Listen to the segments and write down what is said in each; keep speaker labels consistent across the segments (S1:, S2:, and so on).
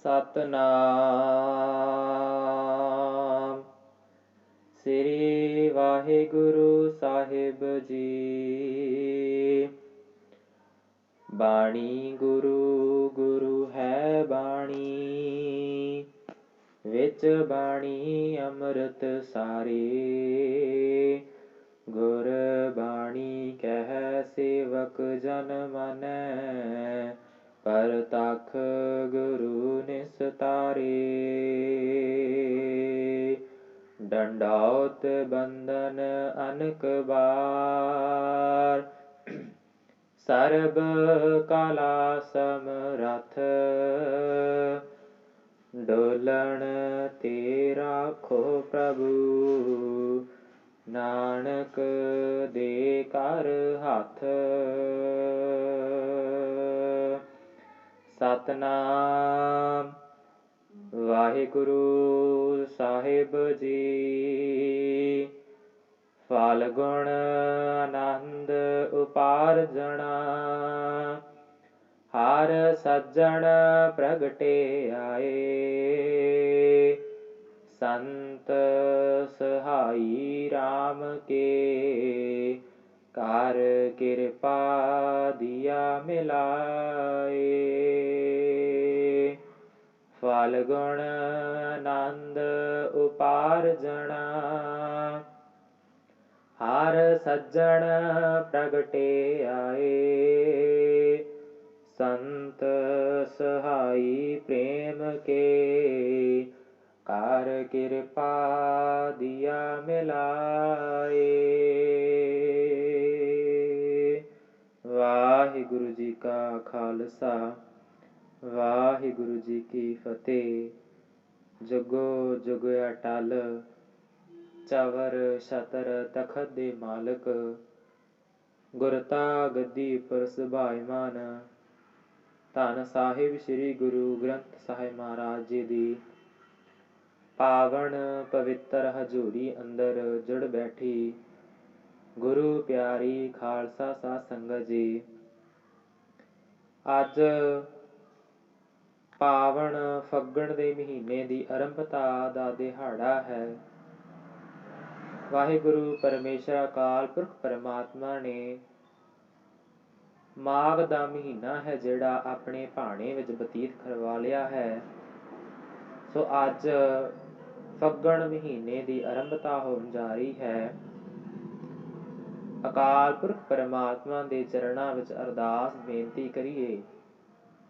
S1: ਸਤਨਾਮ ਸ੍ਰੀ ਵਾਹਿਗੁਰੂ ਸਾਹਿਬ ਜੀ। ਬਾਣੀ ਗੁਰੂ ਗੁਰੂ ਹੈ ਬਾਣੀ, ਵਿੱਚ ਬਾਣੀ ਅੰਮ੍ਰਿਤ ਸਾਰੇ। ਗੁਰ ਬਾਣੀ ਕਹਿ ਸੇਵਕ ਜਨ ਮਾਨੈ, ਪਰਤਖ ਗੁਰੂ ਨਿਸਤਾਰੇ। ਡੰਡੌਤ ਬੰਧਨ ਅਨਕ ਬਾਰ, ਸਰਬ ਕਲਾ ਸਮਰੱਥ। ਡੋਲਣ ਤੇ ਰਾਖੋ ਪ੍ਰਭੂ, ਨਾਨਕ ਦੇ ਕਰ ਹੱਥ। ਸਤਨਾਮ ਵਾਹਿਗੁਰੂ ਸਾਹਿਬ ਜੀ। ਫਲ ਗੁਣ ਆਨੰਦ ਉਪਾਰਜਣਾ, ਹਰ ਸੱਜਣ ਪ੍ਰਗਟੇ ਆਏ। ਸੰਤ ਸਹਾਈ ਰਾਮ ਕੇ, ਕਰ ਕਿਰਪਾ ਦੀਆ ਮਿਲਾਏ। ਫਲ ਗੁਣ ਆਨੰਦ ਉਪਾਰਜਣਾ, ਹਰ ਸੱਜਣ ਪ੍ਰਗਟੇ ਆਏ। ਸੰਤ ਸਹਾਈ ਪ੍ਰੇਮ ਕੇ, ਕਰ ਕਿਰਪਾ ਦੀਆ ਮਿਲਾਏ। ਵਾਹਿਗੁਰੂ ਜੀ ਕਾ ਖਾਲਸਾ, ਵਾਹਿਗੁਰੂ ਜੀ ਕੀ ਫਤਿਹ। ਜੁਗੋ ਜੁਗ ਅਟਲ, ਚਵਰ ਛਤਰ ਤਖਤ ਦੇ ਮਾਲਕ, ਗੁਰਤਾ ਗੱਦੀ ਉੱਪਰ ਸੁਭਾਇਮਾਨ, ਧੰਨ ਸਾਹਿਬ ਸ੍ਰੀ ਗੁਰੂ ਗ੍ਰੰਥ ਸਾਹਿਬ ਮਹਾਰਾਜ ਜੀ ਦੀ ਪਾਵਨ ਪਵਿੱਤਰ ਹਜ਼ੂਰੀ ਅੰਦਰ ਜੁੜ ਬੈਠੀ ਗੁਰੂ ਪਿਆਰੀ ਖਾਲਸਾ ਸਾਧ ਸੰਗਤ ਜੀ। ਅੱਜ ਪਾਵਨ ਫੱਗਣ ਦੇ ਮਹੀਨੇ ਦੀ ਆਰੰਭਤਾ ਦਾ ਦਿਹਾੜਾ ਹੈ। ਵਾਹਿਗੁਰੂ ਪਰਮੇਸ਼ਰ ਅਕਾਲ ਪੁਰਖ ਪਰਮਾਤਮਾ ਨੇ ਮਾਘ ਦਾ ਮਹੀਨਾ ਹੈ ਜਿਹੜਾ ਆਪਣੇ ਭਾਣੇ ਵਿੱਚ ਬਤੀਤ ਕਰਵਾ ਲਿਆ ਹੈ। ਸੋ ਅੱਜ ਫੱਗਣ ਮਹੀਨੇ ਦੀ ਆਰੰਭਤਾ ਹੋਣ ਜਾ ਰਹੀ ਹੈ। ਅਕਾਲ ਪੁਰਖ ਪਰਮਾਤਮਾ ਦੇ ਚਰਨਾਂ ਵਿੱਚ ਅਰਦਾਸ ਬੇਨਤੀ ਕਰੀਏ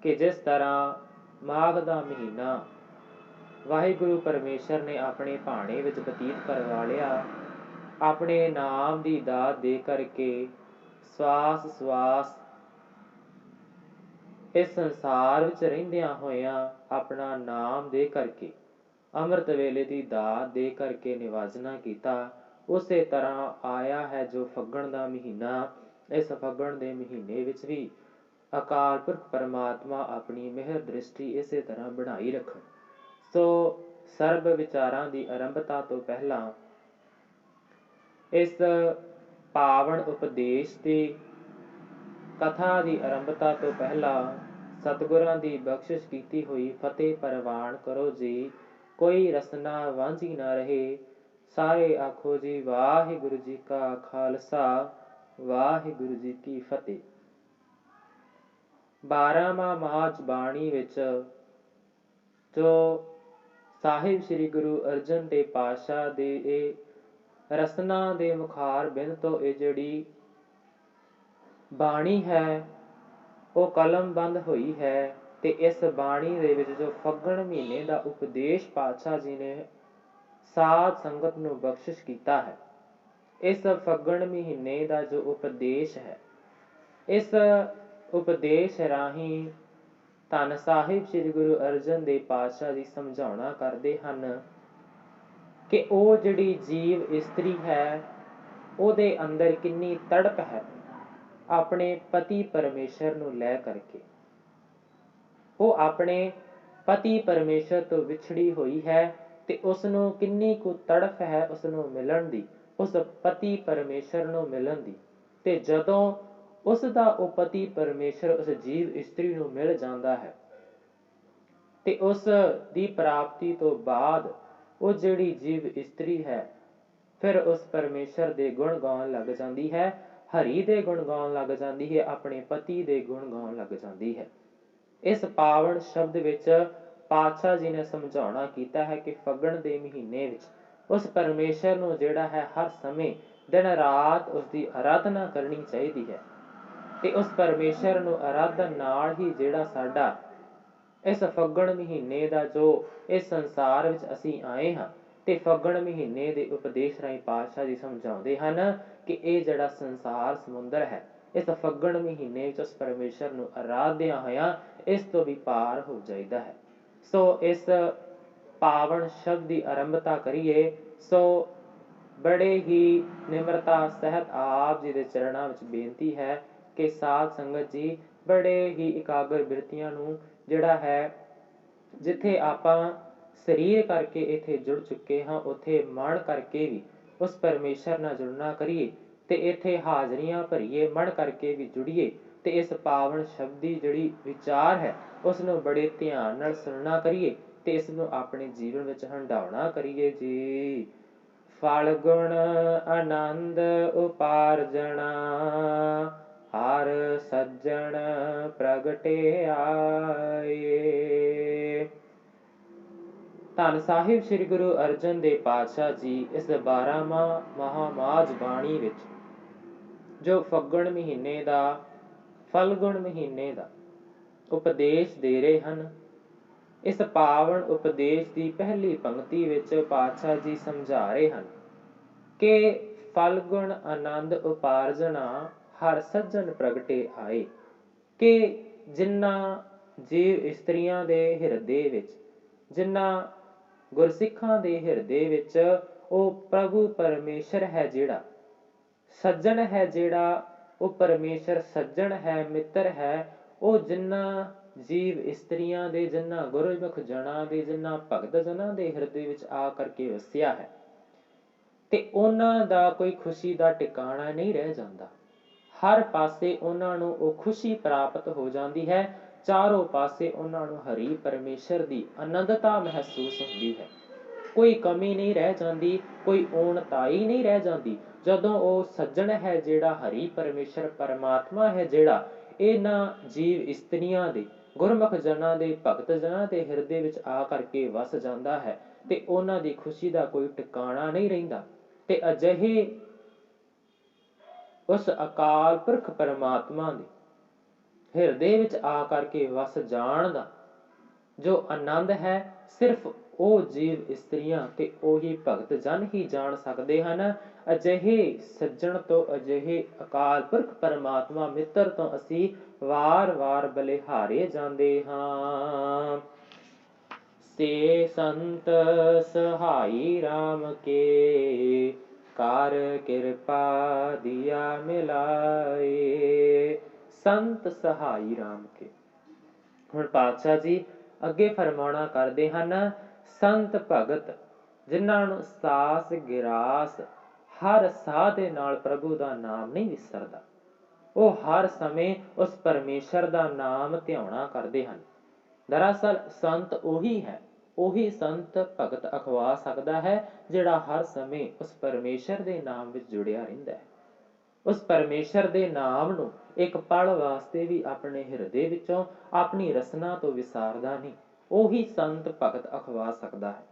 S1: ਕਿ ਜਿਸ ਤਰ੍ਹਾਂ ਮਾਘ ਦਾ ਮਹੀਨਾ ਵਾਹਿਗੁਰੂ ਪਰਮੇਸ਼ਰ ਨੇ ਆਪਣੇ ਭਾਣੇ ਵਿੱਚ ਬਤੀਤ ਕਰਵਾ ਲਿਆ, ਆਪਣੇ ਨਾਮ ਦੀ ਦਾਤ ਦੇ ਕਰਕੇ ਸਵਾਸ ਸਵਾਸ ਇਸ ਸੰਸਾਰ ਵਿੱਚ ਰਹਿੰਦਿਆਂ ਹੋਇਆਂ ਆਪਣਾ ਨਾਮ ਦੇ ਕਰਕੇ, ਅੰਮ੍ਰਿਤ ਵੇਲੇ ਦੀ ਦਾਤ ਦੇ ਕਰਕੇ ਨਿਵਾਜਣਾ ਕੀਤਾ। ਉਸੇ ਤਰ੍ਹਾਂ ਆਇਆ ਹੈ ਜੋ ਫੱਗਣ ਦਾ ਮਹੀਨਾ। ਇਸ ਫੱਗਣ ਦੇ ਮਹੀਨੇ ਵਿੱਚ ਵੀ ਅਕਾਲ ਪੁਰਖ ਪਰਮਾਤਮਾ ਆਪਣੀ ਮਿਹਰ ਦ੍ਰਿਸ਼ਟੀ ਇਸੇ ਤਰ੍ਹਾਂ ਬਣਾਈ ਰੱਖਣ। ਸੋ ਸਰਬ ਵਿਚਾਰਾਂ ਦੀ ਆਰੰਭਤਾ ਤੋਂ ਪਹਿਲਾਂ ਇਸ ਪਾਵਨ ਉਪਦੇਸ਼ ਦੀ ਕਥਾ ਦੀ ਆਰੰਭਤਾ ਤੋਂ ਪਹਿਲਾਂ ਸਤਿਗੁਰਾਂ ਦੀ ਬਖਸ਼ਿਸ਼ ਕੀਤੀ ਹੋਈ ਫਤਿਹ ਪ੍ਰਵਾਨ ਕਰੋ ਜੀ। ਕੋਈ ਰਸਨਾ ਵਾਂਝੀ ਨਾ ਰਹੇ। ਸਾਰੇ ਆਖੋ ਜੀ ਵਾਹਿਗੁਰੂ ਜੀ ਕਾ ਖਾਲਸਾ, ਵਾਹਿਗੁਰੂ ਜੀ ਕੀ ਫਤਿਹ। 12ਵਾਂ ਮਾਝ ਬਾਣੀ ਵਿੱਚ ਜੋ ਸਾਹਿਬ ਸ੍ਰੀ ਗੁਰੂ ਅਰਜਨ ਦੇਵ ਪਾਤਸ਼ਾਹ ਦੇ ਇਹ ਰਸਨਾ ਦੇ ਮੁਖਾਰ ਬਿੰਦ ਤੋਂ ਇਹ ਜਿਹੜੀ ਬਾਣੀ ਹੈ ਉਹ ਕਲਮਬੰਦ ਹੋਈ ਹੈ। ਤੇ ਇਸ ਬਾਣੀ ਦੇ ਵਿੱਚ ਜੋ ਫੱਗਣ ਮਹੀਨੇ ਦਾ ਉਪਦੇਸ਼ ਪਾਤਸ਼ਾਹ ਜੀ ਨੇ ਸਾਧ ਸੰਗਤ ਨੂੰ ਬਖਸ਼ਿਸ਼ ਕੀਤਾ ਹੈ, ਇਸ ਫੱਗਣ ਮਹੀਨੇ ਦਾ ਜੋ ਉਪਦੇਸ਼ ਹੈ, ਇਸ ਉਪਦੇਸ਼ ਰਾਹੀਂ ਧੰਨ ਸਾਹਿਬ ਸ੍ਰੀ ਗੁਰੂ ਅਰਜਨ ਦੇਵ ਪਾਤਸ਼ਾਹ ਜੀ ਸਮਝਾਉਣਾ ਕਰਦੇ ਹਨ ਕਿ ਉਹ ਜਿਹੜੀ ਜੀਵ ਇਸਤਰੀ ਹੈ ਉਹਦੇ ਅੰਦਰ ਕਿੰਨੀ ਤੜਪ ਹੈ ਆਪਣੇ ਪਤੀ ਪਰਮੇਸ਼ਰ ਨੂੰ ਲੈ ਕਰਕੇ। ਉਹ ਆਪਣੇ ਪਤੀ ਪਰਮੇਸ਼ਰ ਤੋਂ ਵਿਛੜੀ ਹੋਈ ਹੈ ਤੇ ਉਸ ਨੂੰ ਕਿੰਨੀ ਕੁ ਤੜਫ ਹੈ ਉਸ ਨੂੰ ਮਿਲਣ ਦੀ, ਉਸ ਪਤੀ ਪਰਮੇਸ਼ਰ ਨੂੰ ਮਿਲਣ ਦੀ। ਤੇ ਜਦੋਂ ਉਸ ਦਾ ਉਹ ਪਤੀ ਪਰਮੇਸ਼ਰ ਉਸ ਜੀਵ ਇਸਤਰੀ ਨੂੰ ਮਿਲ ਜਾਂਦਾ ਹੈ ਤੇ ਉਸ ਦੀ ਪ੍ਰਾਪਤੀ ਤੋਂ ਬਾਅਦ ਉਹ ਜਿਹੜੀ ਜੀਵ ਇਸਤਰੀ ਹੈ ਫਿਰ ਉਸ ਪਰਮੇਸ਼ਰ ਦੇ ਗੁਣ ਗਾਉਣ ਲੱਗ ਜਾਂਦੀ ਹੈ, ਹਰੀ ਦੇ ਗੁਣ ਗਾਉਣ ਲੱਗ ਜਾਂਦੀ ਹੈ, ਆਪਣੇ ਪਤੀ ਦੇ ਗੁਣ ਗਾਉਣ ਲੱਗ ਜਾਂਦੀ ਹੈ। ਇਸ ਪਾਵਨ ਸ਼ਬਦ ਵਿੱਚ ਪਾਤਸ਼ਾਹ ਜੀ ਨੇ ਸਮਝਾਉਣਾ ਕੀਤਾ ਹੈ ਕਿ ਫੱਗਣ ਦੇ ਮਹੀਨੇ ਵਿੱਚ ਉਸ ਪਰਮੇਸ਼ਰ ਨੂੰ ਜਿਹੜਾ ਹੈ ਹਰ ਸਮੇਂ ਦਿਨ ਰਾਤ ਉਸ ਦੀ ਆਰਾਧਨਾ ਕਰਨੀ ਚਾਹੀਦੀ ਹੈ। ਤੇ ਉਸ ਪਰਮੇਸ਼ਰ ਨੂੰ ਆਰਾਧਨ ਨਾਲ ਹੀ ਜਿਹੜਾ ਸਾਡਾ ਇਸ ਫੱਗਣ ਮਹੀਨੇ ਦਾ ਜੋ ਇਸ ਸੰਸਾਰ ਵਿੱਚ ਅਸੀਂ ਆਏ ਹਾਂ, ਤੇ ਫੱਗਣ ਮਹੀਨੇ ਦੇ ਉਪਦੇਸ਼ ਰਾਹੀਂ ਪਾਤਸ਼ਾਹ ਜੀ ਸਮਝਾਉਂਦੇ ਹਨ ਕਿ ਇਹ ਜਿਹੜਾ ਸੰਸਾਰ ਸਮੁੰਦਰ ਹੈ, ਇਸ ਫੱਗਣ ਮਹੀਨੇ ਵਿੱਚ ਉਸ ਪਰਮੇਸ਼ਰ ਨੂੰ ਆਰਾਧਿਆਂ ਹੋਇਆਂ ਇਸ ਤੋਂ ਵੀ ਪਾਰ ਹੋ ਜਾਈਦਾ ਹੈ। ਸੋ ਇਸ ਪਾਵਨ ਸ਼ਬਦ ਦੀ ਆਰੰਭਤਾ ਕਰੀਏ। ਸੋ ਬੜੇ ਹੀ ਨਿਮਰਤਾ ਸਹਿਤ ਆਪ ਜੀ ਦੇ ਚਰਨਾਂ ਵਿੱਚ ਬੇਨਤੀ ਹੈ ਕਿ ਸਾਧ ਸੰਗਤ ਜੀ ਬੜੇ ਹੀ ਇਕਾਗਰ ਬਿਰਤੀਆਂ ਨੂੰ ਜਿਹੜਾ ਹੈ, ਜਿੱਥੇ ਆਪਾਂ ਸਰੀਰ ਕਰਕੇ ਇੱਥੇ ਜੁੜ ਚੁੱਕੇ ਹਾਂ, ਉੱਥੇ ਮਨ ਕਰਕੇ ਵੀ ਉਸ ਪਰਮੇਸ਼ਰ ਨਾਲ ਜੁੜਨਾ ਕਰੀਏ ਤੇ ਇੱਥੇ ਹਾਜ਼ਰੀਆਂ ਭਰੀਏ, ਮਨ ਕਰਕੇ ਵੀ ਜੁੜੀਏ ਤੇ ਇਸ ਪਾਵਨ ਸ਼ਬਦ ਦੀ ਜਿਹੜੀ ਵਿਚਾਰ ਹੈ ਉਸ ਨੂੰ ਬੜੇ ਧਿਆਨ ਨਾਲ ਸੁਣਨਾ ਕਰੀਏ ਤੇ ਇਸ ਨੂੰ ਆਪਣੇ ਜੀਵਨ ਵਿੱਚ ਹੰਢਾਉਣਾ ਕਰੀਏ ਜੀ। ਫਲ ਗੁਣ ਆਨੰਦ ਉਪਾਰਜਣਾ, ਹਰ ਸੱਜਣ ਪ੍ਰਗਟੇ ਆਏ। ਧੰਨ ਸਾਹਿਬ ਸ੍ਰੀ ਗੁਰੂ ਅਰਜਨ ਦੇਵ ਪਾਤਸ਼ਾਹ ਜੀ ਇਸ 12ਵਾਂ ਮਹਾਮਾਜ ਬਾਣੀ ਵਿੱਚ ਜੋ ਫੱਗਣ ਮਹੀਨੇ ਦਾ, ਫਲਗੁਣ ਮਹੀਨੇ ਦਾ ਉਪਦੇਸ਼ ਦੇ ਰਹੇ ਹਨ, ਇਸ ਪਾਵਨ ਉਪਦੇਸ਼ ਦੀ ਪਹਿਲੀ ਪੰਕਤੀ ਵਿੱਚ ਪਾਤਸ਼ਾਹ ਜੀ ਸਮਝਾ ਰਹੇ ਹਨ ਕਿ ਫਲਗੁਣ ਆਨੰਦ ਉਪਾਰਜਣਾ, ਹਰ ਸੱਜਣ ਪ੍ਰਗਟੇ ਆਏ। ਕਿ ਜਿਨ੍ਹਾਂ ਜੀਵ ਇਸਤਰੀਆਂ ਦੇ ਹਿਰਦੇ ਵਿੱਚ, ਜਿਨ੍ਹਾਂ ਗੁਰਸਿੱਖਾਂ ਦੇ ਹਿਰਦੇ ਵਿੱਚ ਉਹ ਪ੍ਰਭੂ ਪਰਮੇਸ਼ਰ ਹੈ, ਜਿਹੜਾ ਸੱਜਣ ਹੈ, ਜਿਹੜਾ ਉਹ ਪਰਮੇਸ਼ਰ ਸੱਜਣ ਹੈ, ਮਿੱਤਰ ਹੈ, ਉਹ ਜਿਨ੍ਹਾਂ ਜੀਵ ਇਸਤਰੀਆਂ ਦੇ, ਜਿਨ੍ਹਾਂ ਗੁਰਮੁਖ ਜਨਾਂ ਦੇ, ਜਿਨ੍ਹਾਂ ਭਗਤ ਜਨਾਂ ਦੇ ਹਿਰਦੇ ਵਿੱਚ ਆ ਕਰਕੇ ਵਸਿਆ ਹੈ, ਤੇ ਉਹਨਾਂ ਦਾ ਕੋਈ ਖੁਸ਼ੀ ਦਾ ਟਿਕਾਣਾ ਨਹੀਂ ਰਹਿ ਜਾਂਦਾ। ਹਰ ਪਾਸੇ ਉਹਨਾਂ ਨੂੰ ਉਹ ਖੁਸ਼ੀ ਪ੍ਰਾਪਤ ਹੋ ਜਾਂਦੀ ਹੈ, ਚਾਰੋਂ ਪਾਸੇ ਉਹਨਾਂ ਨੂੰ ਹਰੀ ਪਰਮੇਸ਼ਰ ਦੀ ਆਨੰਦਤਾ ਮਹਿਸੂਸ ਹੁੰਦੀ ਹੈ, ਕੋਈ ਕਮੀ ਨਹੀਂ ਰਹਿ ਜਾਂਦੀ, ਕੋਈ ਊਣਤਾਈ ਨਹੀਂ ਰਹਿ ਜਾਂਦੀ। ਜਦੋਂ ਉਹ ਸੱਜਣ ਹੈ ਜਿਹੜਾ ਹਰੀ ਪਰਮੇਸ਼ਰ ਪਰਮਾਤਮਾ ਹੈ, ਜਿਹੜਾ ਇਹਨਾਂ ਜੀਵ ਇਸਤਰੀਆਂ ਦੇ, ਗੁਰਮੁਖ ਜਨਾਂ ਦੇ, ਭਗਤ ਜਨਾਂ ਦੇ ਹਿਰਦੇ ਵਿੱਚ ਆ ਕਰਕੇ ਵਸ ਜਾਂਦਾ ਹੈ ਤੇ ਉਹਨਾਂ ਦੀ ਖੁਸ਼ੀ ਦਾ ਕੋਈ ਟਿਕਾਣਾ ਨਹੀਂ ਰਹਿੰਦਾ। ਤੇ ਅਜਿਹੇ ਉਸ ਅਕਾਲ ਪੁਰਖ ਪਰਮਾਤਮਾ ਦੇ ਹਿਰਦੇ ਵਿੱਚ ਆ ਕਰਕੇ ਵਸ ਜਾਣ ਦਾ ਜੋ ਆਨੰਦ ਹੈ, ਸਿਰਫ ਉਹ ਜੀਵ ਇਸਤਰੀਆਂ ਤੇ ਉਹੀ ਭਗਤ ਜਨ ਹੀ ਜਾਣ ਸਕਦੇ ਹਨ। ਅਜਿਹੇ ਸੱਜਣ ਤੋਂ, ਅਜਿਹੇ ਅਕਾਲ ਪੁਰਖ ਪਰਮਾਤਮਾ ਮਿੱਤਰ ਤੋਂ ਅਸੀਂ ਵਾਰ-ਵਾਰ ਬਲਿਹਾਰੇ ਜਾਂਦੇ ਹਾਂ। ਸੇ ਸੰਤ ਸਹਾਈ ਰਾਮ ਕੇ, ਕਰ ਕਿਰਪਾ ਦੀਆ ਮਿਲਾਏ। ਸੰਤ ਸਹਾਈ ਰਾਮ ਕੇ। ਹੁਣ ਪਾਤਸ਼ਾਹ ਜੀ ਅੱਗੇ ਫਰਮਾਉਣਾ ਕਰਦੇ ਹਨ, ਸੰਤ ਭਗਤ ਜਿਨ੍ਹਾਂ ਨੂੰ ਸਾਸ ਗਿਰਾਸ ਹਰ ਸਾਹ ਦੇ ਨਾਲ ਪ੍ਰਭੂ ਦਾ ਨਾਮ ਨਹੀਂ ਵਿਸਰਦਾ, ਉਹ ਹਰ ਸਮੇਂ ਉਸ ਪਰਮੇਸ਼ਰ ਦਾ ਨਾਮ ਧਿਆਉਣਾ ਕਰਦੇ ਹਨ। ਦਰਅਸਲ ਸੰਤ ਉਹੀ ਹੈ, ਉਹੀ ਸੰਤ ਭਗਤ ਅਖਵਾ ਸਕਦਾ ਹੈ ਜਿਹੜਾ ਹਰ ਸਮੇਂ ਉਸ ਪਰਮੇਸ਼ਰ ਦੇ ਨਾਮ ਵਿੱਚ ਜੁੜਿਆ ਰਹਿੰਦਾ ਹੈ, ਉਸ ਪਰਮੇਸ਼ਰ ਦੇ ਨਾਮ ਨੂੰ ਇੱਕ ਪਲ ਵਾਸਤੇ ਵੀ ਆਪਣੇ ਹਿਰਦੇ ਵਿੱਚੋਂ, ਆਪਣੀ ਰਸਨਾ ਤੋਂ ਵਿਸਾਰਦਾ ਨਹੀਂ, ਉਹੀ ਸੰਤ ਭਗਤ ਅਖਵਾ ਸਕਦਾ ਹੈ।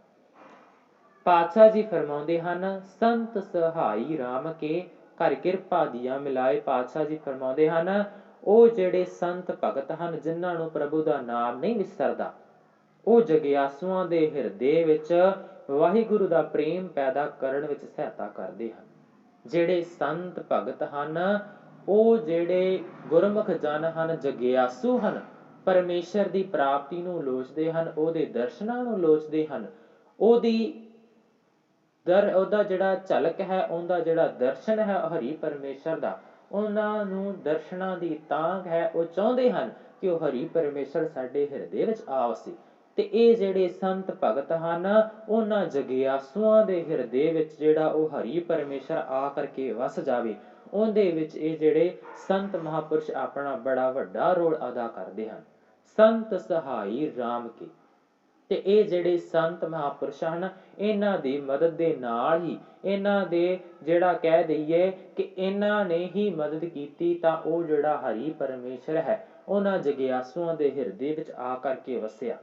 S1: ਪਾਤਸ਼ਾਹ ਜੀ ਫਰਮਾਉਂਦੇ ਹਨ, ਸੰਤ ਸਹਾਈ ਰਾਮ ਕੇ, ਕਰ ਕਿਰਪਾ ਦੀਆ ਮਿਲਾਏ। ਪਾਤਸ਼ਾਹ ਜੀ ਫਰਮਾਉਂਦੇ ਹਨ, ਉਹ ਜਿਹੜੇ ਸੰਤ ਭਗਤ ਹਨ ਜਿਨ੍ਹਾਂ ਨੂੰ ਪ੍ਰਭੂ ਦਾ ਨਾਮ ਨਹੀਂ ਵਿਸਰਦਾ, ਉਹ ਜਗਿਆਸੂਆਂ ਦੇ ਹਿਰਦੇ ਵਿੱਚ ਵਾਹਿਗੁਰੂ ਦਾ ਪ੍ਰੇਮ ਪੈਦਾ ਕਰਨ ਵਿੱਚ ਸਹਾਇਤਾ ਕਰਦੇ ਹਨ। ਜਿਹੜੇ ਸੰਤ ਭਗਤ ਹਨ, ਉਹ ਜਿਹੜੇ ਗੁਰਮੁਖ ਜਨ ਹਨ, ਜਗਿਆਸੂ ਹਨ, ਪਰਮੇਸ਼ਰ ਦੀ ਪ੍ਰਾਪਤੀ ਨੂੰ ਲੋਚਦੇ ਹਨ, ਉਹਦੇ ਦਰਸ਼ਨਾਂ ਨੂੰ ਲੋਚਦੇ ਹਨ, ਉਹਦਾ ਜਿਹੜਾ ਝਲਕ ਹੈ, ਉਹਦਾ ਜਿਹੜਾ ਦਰਸ਼ਨ ਹੈ ਹਰੀ ਪਰਮੇਸ਼ਰ ਦਾ, ਉਹਨਾਂ ਨੂੰ ਦਰਸ਼ਨਾਂ ਦੀ ਤਾਂਘ ਹੈ, ਉਹ ਚਾਹੁੰਦੇ ਹਨ ਕਿ ਉਹ ਹਰੀ ਪਰਮੇਸ਼ਰ ਸਾਡੇ ਹਿਰਦੇ ਵਿੱਚ ਆ ਵਸੇ। ਤੇ ਇਹ ਜਿਹੜੇ ਸੰਤ ਭਗਤ ਹਨ, ਉਹਨਾਂ ਜਗਿਆਸੂਆਂ ਦੇ ਹਿਰਦੇ ਵਿੱਚ ਜਿਹੜਾ ਉਹ ਹਰੀ ਪਰਮੇਸ਼ਰ ਆ ਕਰਕੇ ਵਸ ਜਾਵੇ, ਉਹਦੇ ਵਿੱਚ ਇਹ ਜਿਹੜੇ ਸੰਤ ਮਹਾਂਪੁਰਸ਼ ਆਪਣਾ ਬੜਾ ਵੱਡਾ ਰੋਲ ਅਦਾ ਕਰਦੇ ਹਨ। ਸੰਤ ਸਹਾਈ ਰਾਮ ਕੇ, ਤੇ ਇਹ ਜਿਹੜੇ ਸੰਤ ਮਹਾਂਪੁਰਸ਼ ਹਨ, ਇਹਨਾਂ ਦੀ ਮਦਦ ਦੇ ਨਾਲ ਹੀ, ਇਹਨਾਂ ਦੇ ਜਿਹੜਾ ਕਹਿ ਦਈਏ ਕਿ ਇਹਨਾਂ ਨੇ ਹੀ ਮਦਦ ਕੀਤੀ, ਤਾਂ ਉਹ ਜਿਹੜਾ ਹਰੀ ਪਰਮੇਸ਼ਰ ਹੈ ਉਹਨਾਂ ਜਗਿਆਸੂਆਂ ਦੇ ਹਿਰਦੇ ਵਿੱਚ ਆ ਕਰਕੇ ਵਸਿਆ।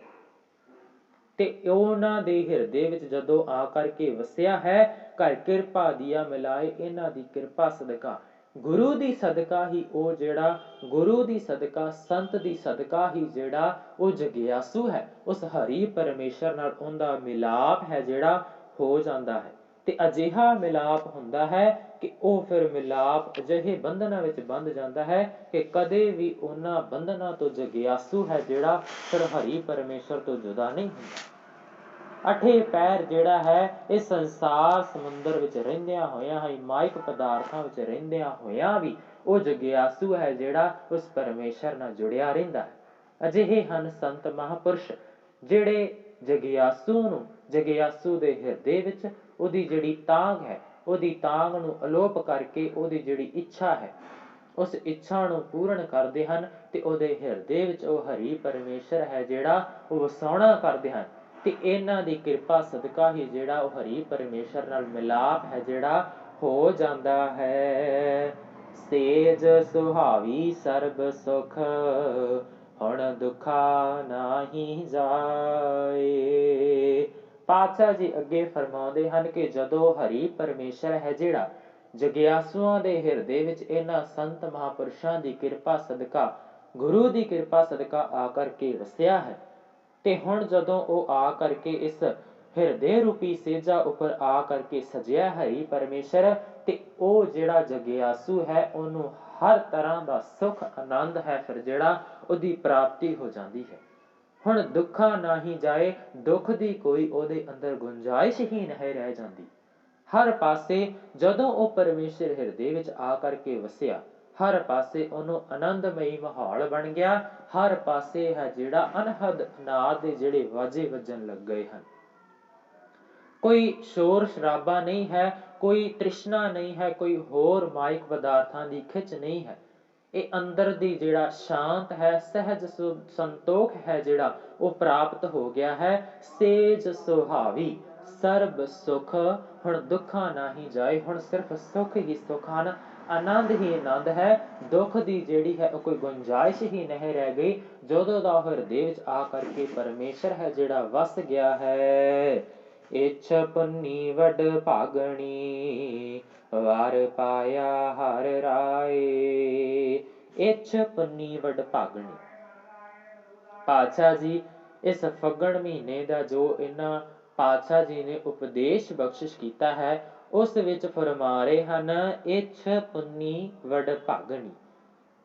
S1: ਤੇ ਉਹਨਾਂ ਦੇ ਹਿਰਦੇ ਵਿੱਚ ਜਦੋਂ ਆ ਕਰਕੇ ਵਸਿਆ ਹੈ, ਘਰ ਕਿਰਪਾ ਦੀਆ ਮਿਲਾਏ, ਇਹਨਾਂ ਦੀ ਕਿਰਪਾ ਸਦਕਾ, ਗੁਰੂ ਦੀ ਸਦਕਾ ਹੀ ਉਹ ਜਿਹੜਾ, ਗੁਰੂ ਦੀ ਸਦਕਾ, ਸੰਤ ਦੀ ਸਦਕਾ ਹੀ ਜਿਹੜਾ ਉਹ ਜਗਿਆਸੂ ਹੈ, ਉਸ ਹਰੀ ਪਰਮੇਸ਼ਰ ਨਾਲ ਉਹਦਾ ਮਿਲਾਪ ਹੈ ਜਿਹੜਾ ਹੋ ਜਾਂਦਾ ਹੈ। ਤੇ ਅਜਿਹਾ ਮਿਲਾਪ ਹੁੰਦਾ ਹੈ ਕਿ ਉਹ ਫਿਰ ਮਿਲਾਪ ਅਜਿਹੇ ਬੰਧਨਾਂ ਵਿੱਚ ਬੰਧ ਜਾਂਦਾ ਹੈ ਕਿ ਕਦੇ ਵੀ ਉਹਨਾਂ ਬੰਧਨਾਂ ਤੋਂ ਜਗਿਆਸੂ ਹੈ ਜਿਹੜਾ ਫਿਰ ਹਰੀ ਪਰਮੇਸ਼ਰ ਤੋਂ ਜੁਦਾ ਨਹੀਂ ਹੁੰਦਾ। ਅਠੇ ਪੈਰ ਜਿਹੜਾ ਹੈ ਇਹ ਸੰਸਾਰ ਸਮੁੰਦਰ ਵਿੱਚ ਰਹਿੰਦਿਆਂ ਹੋਇਆਂ ਹੀ, ਮਾਇਕ ਪਦਾਰਥਾਂ ਵਿੱਚ ਰਹਿੰਦਿਆਂ ਹੋਇਆਂ ਵੀ ਉਹ ਜਗਿਆਸੂ ਹੈ ਜਿਹੜਾ ਉਸ ਪਰਮੇਸ਼ਰ ਨਾਲ ਜੁੜਿਆ ਰਹਿੰਦਾ ਹੈ। ਅਜਿਹੇ ਹਨ ਸੰਤ ਮਹਾਂਪੁਰਸ਼ ਜਿਹੜੇ ਜਗਿਆਸੂ ਨੂੰ, ਜਗਿਆਸੂ ਦੇ ਹਿਰਦੇ ਵਿੱਚ ਉਹਦੀ ਜਿਹੜੀ ਤਾਂਘ ਹੈ, ਉਹਦੀ ਤਾਂਘ ਨੂੰ ਅਲੋਪ ਕਰਕੇ ਉਹਦੀ ਜਿਹੜੀ ਇੱਛਾ ਹੈ, ਉਸ ਇੱਛਾ ਨੂੰ ਪੂਰਨ ਕਰਦੇ ਹਨ ਤੇ ਉਹਦੇ ਹਿਰਦੇ ਵਿੱਚ ਉਹ ਹਰੀ ਪਰਮੇਸ਼ਰ ਹੈ ਜਿਹੜਾ ਉਹ ਵਸਾਉਣਾ ਕਰਦੇ ਹਨ। ਤੇ ਇਹਨਾਂ ਦੀ ਕਿਰਪਾ ਸਦਕਾ ਹੀ ਜਿਹੜਾ ਉਹ ਹਰੀ ਪਰਮੇਸ਼ਰ ਨਾਲ ਮਿਲਾਪ ਹੈ ਜਿਹੜਾ ਹੋ ਜਾਂਦਾ ਹੈ। ਸੇਜ ਸੁਹਾਵੀ ਸਰਬ ਸੁਖ, ਹੁਣ ਦੁਖਾ ਨਾਹੀ ਜਾਏ। ਪਾਤਸ਼ਾਹ ਜੀ ਅੱਗੇ ਫਰਮਾਉਂਦੇ ਹਨ ਕਿ ਜਦੋਂ ਹਰੀ ਪਰਮੇਸ਼ਰ ਹੈ ਜਿਹੜਾ ਜਗਿਆਸੂਆਂ ਦੇ ਹਿਰਦੇ ਵਿੱਚ ਇਹਨਾਂ ਸੰਤ ਮਹਾਂਪੁਰਸ਼ਾਂ ਦੀ ਕਿਰਪਾ ਸਦਕਾ, ਗੁਰੂ ਦੀ ਕਿਰਪਾ ਸਦਕਾ ਆ ਕਰਕੇ ਵਸਿਆ ਹੈ, ਤੇ ਹੁਣ ਜਦੋਂ ਉਹ ਆ ਕਰਕੇ ਇਸ ਹਿਰਦੇ ਰੂਪੀ ਸੇਜਾ ਉੱਪਰ ਆ ਕਰਕੇ ਸਜਿਆ ਹਰੀ ਪਰਮੇਸ਼ਰ, ਤੇ ਉਹ ਜਿਹੜਾ ਜਗਿਆਸੂ ਹੈ ਉਹਨੂੰ ਹਰ ਤਰ੍ਹਾਂ ਦਾ ਸੁੱਖ ਆਨੰਦ ਹੈ ਫਿਰ ਜਿਹੜਾ ਉਹਦੀ ਪ੍ਰਾਪਤੀ ਹੋ ਜਾਂਦੀ ਹੈ। ਹੁਣ ਦੁੱਖਾਂ ਨਾਹੀਂ ਜਾਏ, ਦੁੱਖ ਦੀ ਕੋਈ ਉਹਦੇ ਅੰਦਰ ਗੁੰਜਾਇਸ਼ ਹੀ ਨਹੀਂ ਰਹਿ ਜਾਂਦੀ। ਹਰ ਪਾਸੇ ਜਦੋਂ ਉਹ ਪਰਮੇਸ਼ਰ ਹਿਰਦੇ ਵਿੱਚ ਆ ਕਰਕੇ ਵਸਿਆ, ਹਰ ਪਾਸੇ ਉਹਨੂੰ ਆਨੰਦਮਈ ਮਾਹੌਲ ਬਣ ਗਿਆ। ਹਰ ਪਾਸੇ ਹੈ ਜਿਹੜਾ ਅਨਹਦ ਨਾਦ ਦੇ ਜਿਹੜੇ ਵਾਜੇ ਵੱਜਣ ਲੱਗ ਗਏ ਹਨ। ਕੋਈ ਸ਼ੋਰ ਸ਼ਰਾਬਾ ਨਹੀਂ ਹੈ, ਕੋਈ ਤ੍ਰਿਸ਼ਨਾ ਨਹੀਂ ਹੈ, ਕੋਈ ਹੋਰ ਮਾਇਕ ਪਦਾਰਥਾਂ ਦੀ ਖਿੱਚ ਨਹੀਂ ਹੈ। ਇਹ ਅੰਦਰ ਦੀ ਜਿਹੜਾ ਸ਼ਾਂਤ ਹੈ, ਸਹਿਜ ਸੰਤੋਖ ਹੈ ਜਿਹੜਾ ਉਹ ਪ੍ਰਾਪਤ ਹੋ ਗਿਆ ਹੈ। ਸੇਜ ਸੁਹਾਵੀ ਸਰਬ ਸੁਖ, ਹੁਣ ਦੁੱਖਾਂ ਨਾਹੀਂ ਜਾਏ, ਹੁਣ ਸਿਰਫ ਸੁੱਖ ਹੀ ਸੁੱਖ ਹਨ, ਆਨੰਦ ਹੀ ਆਨੰਦ ਹੈ। ਦੁੱਖ ਦੀ ਜਿਹੜੀ ਹੈ ਉਹ ਕੋਈ ਗੁੰਜਾਇਸ਼ ਹੀ ਨਹੀਂ ਰਹਿ ਗਈ। ਜਦੋਂ ਦਾ ਹਿਰਦੇ ਵਿੱਚ ਆ ਕਰਕੇ ਪਰਮੇਸ਼ਰ ਹੈ ਜਿਹੜਾ ਵਸ ਗਿਆ ਹੈ। ਇੱਛ ਪੁੰਨੀ ਵਡ ਭਾਗਣੀ, ਵਾਰ ਪਾਇਆ ਹਰ ਰਾਏ। ਇੱਛ ਪੁੰਨੀ ਵਡ ਭਾਗਣੀ। ਪਾਤਸ਼ਾਹ ਜੀ ਇਸ ਫੱਗਣ ਮਹੀਨੇ ਦਾ ਜੋ ਇਹਨਾਂ ਪਾਤਸ਼ਾਹ ਜੀ ਨੇ ਉਪਦੇਸ਼ ਬਖਸ਼ਿਸ਼ ਕੀਤਾ ਹੈ, ਉਸ ਵਿੱਚ ਫਰਮਾ ਰਹੇ ਹਨ, ਇੱਛ ਪੁੰਨੀ ਵਡ ਭਾਗਣੀ,